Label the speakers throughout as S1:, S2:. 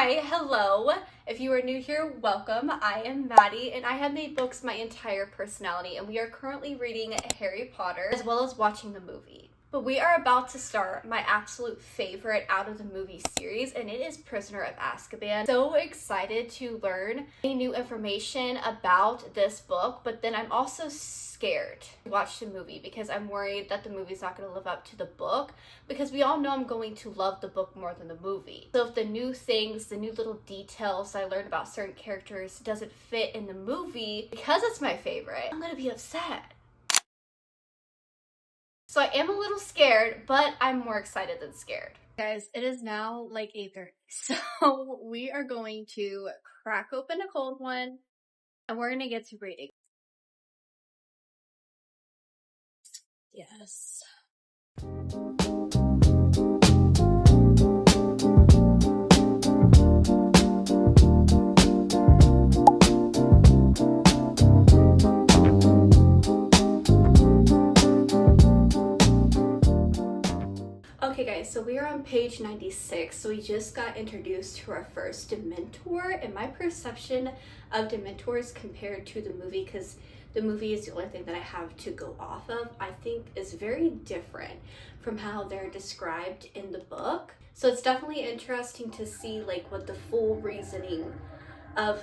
S1: Hi, hello. If you are new here, welcome. I am Maddie and I have made books my entire personality, and we are currently reading Harry Potter as well as watching the movie. But we are about to start my absolute favorite out of the movie series, and it is Prisoner of Azkaban. So excited to learn any new information about this book, but then I'm also scared to watch the movie because I'm worried that the movie's not going to live up to the book, because we all know I'm going to love the book more than the movie. So if the new things, the new little details I learned about certain characters doesn't fit in the movie because it's my favorite, I'm going to be upset. So I am a little scared, but I'm more excited than scared. Guys, it is now like 8:30, so we are going to crack open a cold one and we're going to get to reading. Yes. Okay guys, so we are on page 96, so we just got introduced to our first Dementor, and my perception of Dementors compared to the movie, because the movie is the only thing that I have to go off of, I think is very different from how they're described in the book. So it's definitely interesting to see like what the full reasoning of,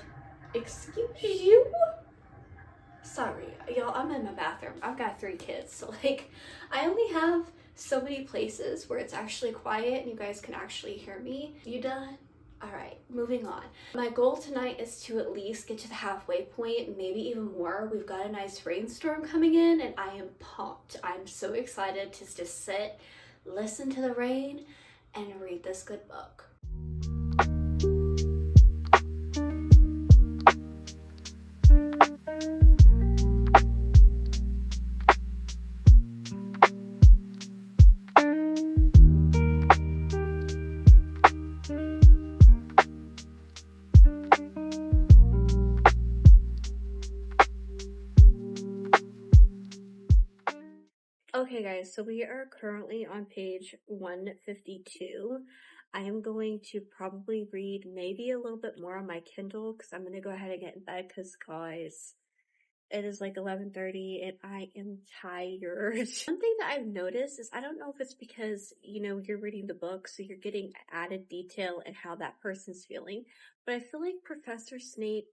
S1: excuse you? Sorry, y'all, I'm in my bathroom. I've got 3 kids, so like I only have so many places where it's actually quiet and you guys can actually hear me. You done? All right, moving on. My goal tonight is to at least get to the halfway point, maybe even more. We've got a nice rainstorm coming in and I am pumped. I'm so excited to just sit, listen to the rain, and read this good book. Okay guys, so we are currently on page 152. I am going to probably read maybe a little bit more on my Kindle because I'm going to go ahead and get in bed because guys, it is like 11:30 and I am tired. One thing that I've noticed is, I don't know if it's because, you know, you're reading the book, so you're getting added detail in how that person's feeling, but I feel like Professor Snape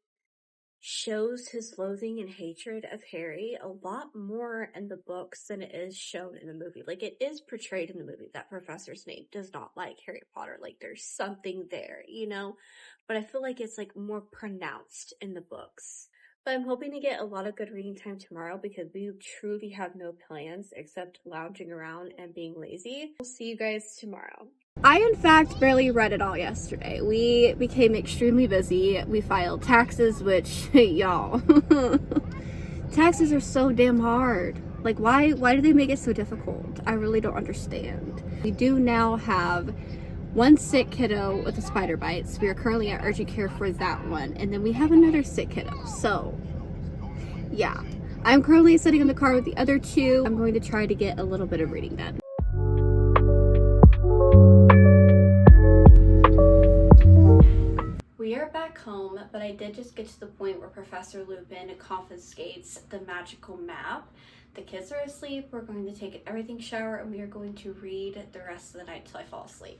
S1: shows his loathing and hatred of Harry a lot more in the books than it is shown in the movie. Like, it is portrayed in the movie that Professor Snape does not like Harry Potter. Like, there's something there, you know? But I feel like it's like more pronounced in the books. But I'm hoping to get a lot of good reading time tomorrow because we truly have no plans except lounging around and being lazy. We'll see you guys tomorrow. I, in fact, barely read it all yesterday. We became extremely busy. We filed taxes, which, y'all, taxes are so damn hard. Like, why do they make it so difficult? I really don't understand. We do now have one sick kiddo with a spider bite, so we are currently at urgent care for that one. And then we have another sick kiddo. So, yeah. I'm currently sitting in the car with the other 2. I'm going to try to get a little bit of reading done. We are back home, but I did just get to the point where Professor Lupin confiscates the magical map. The kids are asleep. We're going to take an everything shower and we are going to read the rest of the night till I fall asleep.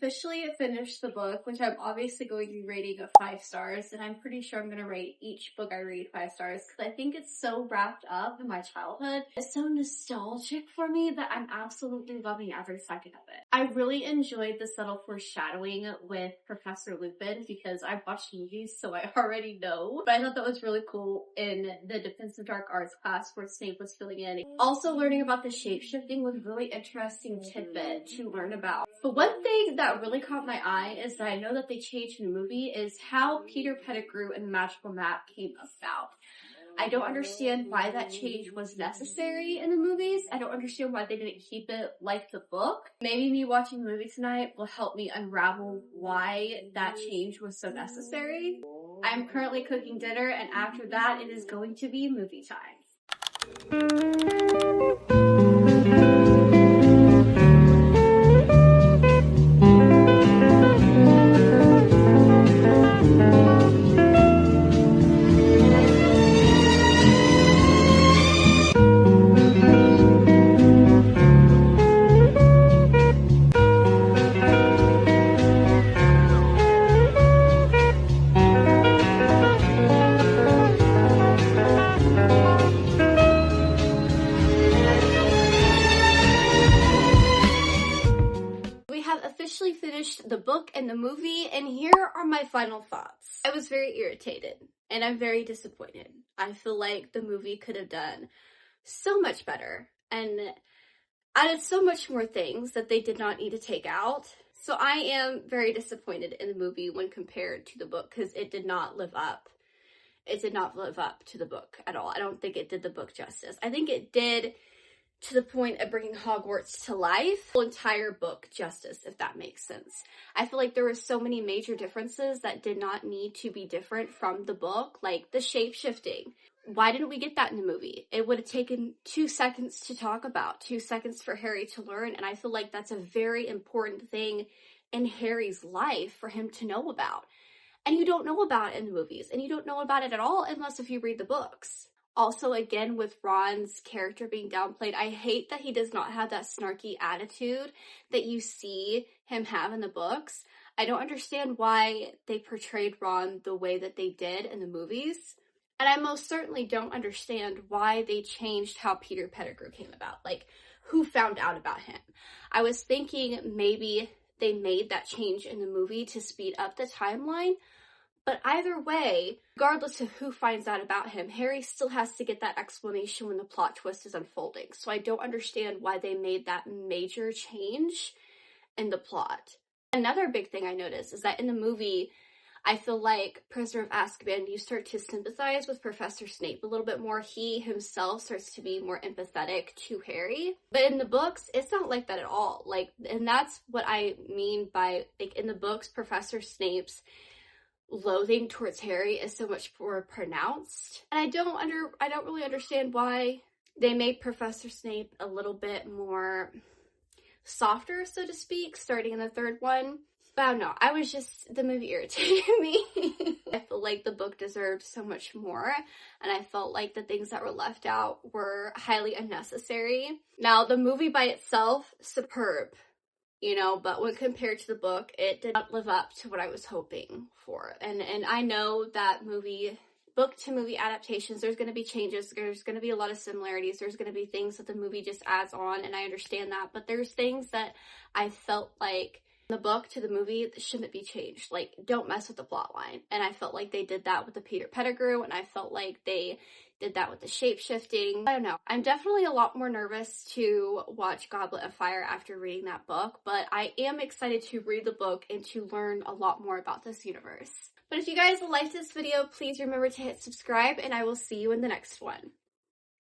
S2: officially finished the book, which I'm obviously going to be rating 5 stars, and I'm pretty sure I'm going to rate each book I read 5 stars, because I think it's so wrapped up in my childhood. It's so nostalgic for me that I'm absolutely loving every second of it. I really enjoyed the subtle foreshadowing with Professor Lupin, because I've watched movies, so I already know. But I thought that was really cool in the Defense of Dark Arts class where Snape was filling in. Also, learning about the shapeshifting was a really interesting tidbit to learn about. But one thing that really caught my eye is that I know that they changed in the movie is how Peter Pettigrew and the magical map came about. I don't understand why that change was necessary in the movies. I don't understand why they didn't keep it like the book. Maybe me watching the movie tonight will help me unravel why that change was so necessary. I'm currently cooking dinner, and after that, it is going to be movie time. Officially finished the book and the movie, and here are my final thoughts. I was very irritated and I'm very disappointed. I feel like the movie could have done so much better and added so much more things that they did not need to take out. So I am very disappointed in the movie when compared to the book, because it did not live up. It did not live up to the book at all. I don't think it did the book justice. I think it did to the point of bringing Hogwarts to life, the entire book justice, if that makes sense. I feel like there were so many major differences that did not need to be different from the book, like the shape-shifting. Why didn't we get that in the movie? It would have taken 2 seconds to talk about, 2 seconds for Harry to learn, and I feel like that's a very important thing in Harry's life for him to know about. And you don't know about it in the movies, and you don't know about it at all unless if you read the books. Also, again, with Ron's character being downplayed, I hate that he does not have that snarky attitude that you see him have in the books. I don't understand why they portrayed Ron the way that they did in the movies. And I most certainly don't understand why they changed how Peter Pettigrew came about. Like, who found out about him? I was thinking maybe they made that change in the movie to speed up the timeline. But either way, regardless of who finds out about him, Harry still has to get that explanation when the plot twist is unfolding. So I don't understand why they made that major change in the plot. Another big thing I noticed is that in the movie, I feel like Prisoner of Azkaban, you start to sympathize with Professor Snape a little bit more. He himself starts to be more empathetic to Harry. But in the books, it's not like that at all. Like, and that's what I mean by, like, in the books, Professor Snape's loathing towards Harry is so much more pronounced. And I don't really understand why they made Professor Snape a little bit more softer, so to speak, starting in the 3rd one. But I don't know, the movie irritated me. I feel like the book deserved so much more, and I felt like the things that were left out were highly unnecessary. Now, the movie by itself, superb. You know, but when compared to the book, it did not live up to what I was hoping for. And I know that book to movie adaptations, there's going to be changes, there's going to be a lot of similarities, there's going to be things that the movie just adds on, and I understand that, but there's things that I felt like the book to the movie shouldn't be changed. Like, don't mess with the plot line. And I felt like they did that with the Peter Pettigrew, and I felt like they did that with the shape-shifting. I don't know. I'm definitely a lot more nervous to watch Goblet of Fire after reading that book, but I am excited to read the book and to learn a lot more about this universe. But if you guys liked this video, please remember to hit subscribe, and I will see you in the next one.